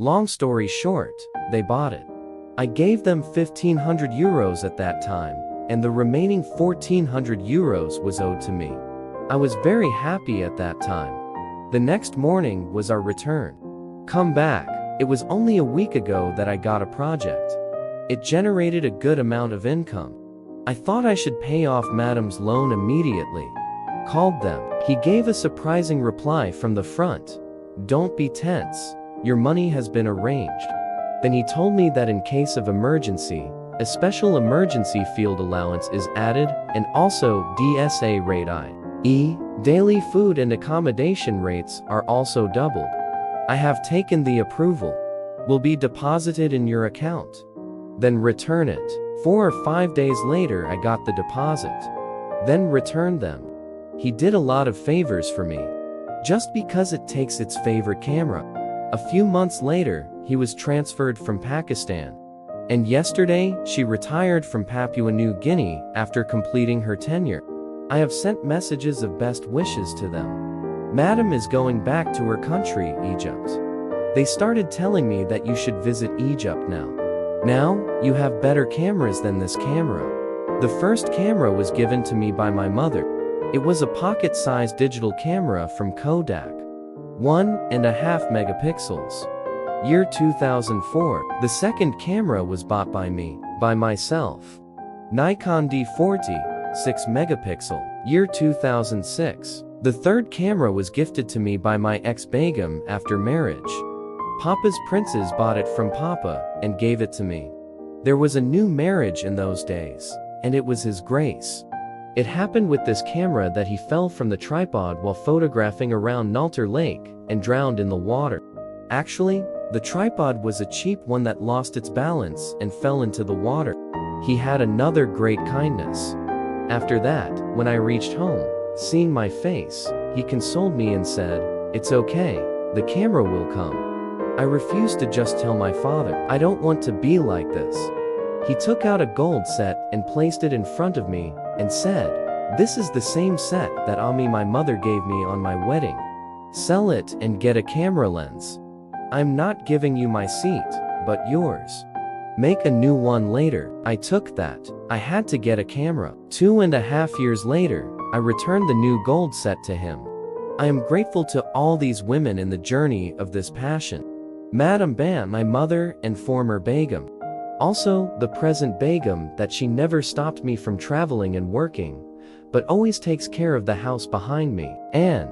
Long story short, they bought it. I gave them 1,500 euros at that time, and the remaining 1,400 euros was owed to me. I was very happy at that time. The next morning was our return. Come back. It was only a week ago that I got a project. It generated a good amount of income. I thought I should pay off Madam's loan immediately. Called them. He gave a surprising reply from the front. Don't be tense. Your money has been arranged. Then he told me that in case of emergency, a special emergency field allowance is added, and also DSA rate i.e., daily food and accommodation rates are also doubled. I have taken the approval. Will be deposited in your account. Then return it. 4 or 5 days later I got the deposit. Then returned them. He did a lot of favors for me. Just because it takes its favorite camera. A few months later, he was transferred from Pakistan. And yesterday, she retired from Papua New Guinea after completing her tenure. I have sent messages of best wishes to them. Madam is going back to her country, Egypt. They started telling me that you should visit Egypt now. Now, you have better cameras than this camera. The first camera was given to me by my mother. It was a pocket-sized digital camera from Kodak. 1.5 megapixels. Year 2004. The second camera was bought by me, by myself. Nikon D40, 6 megapixel. Year 2006. The third camera was gifted to me by my ex-Begum after marriage. Papa's princes bought it from Papa and gave it to me. There was a new marriage in those days, and it was his grace. It happened with this camera that he fell from the tripod while photographing around Nalter Lake and drowned in the water. Actually, the tripod was a cheap one that lost its balance and fell into the water. He had another great kindness. After that, when I reached home, seeing my face, he consoled me and said, "It's okay, the camera will come." I refused to just tell my father, "I don't want to be like this." He took out a gold set and placed it in front of me and said, "This is the same set that Ami my mother gave me on my wedding. Sell it and get a camera lens. I'm not giving you my seat, but yours. Make a new one later." I took that. I had to get a camera. 2.5 years later, I returned the new gold set to him. I am grateful to all these women in the journey of this passion. Madam Bam, my mother and former Begum. Also, the present Begum, that she never stopped me from traveling and working, but always takes care of the house behind me. And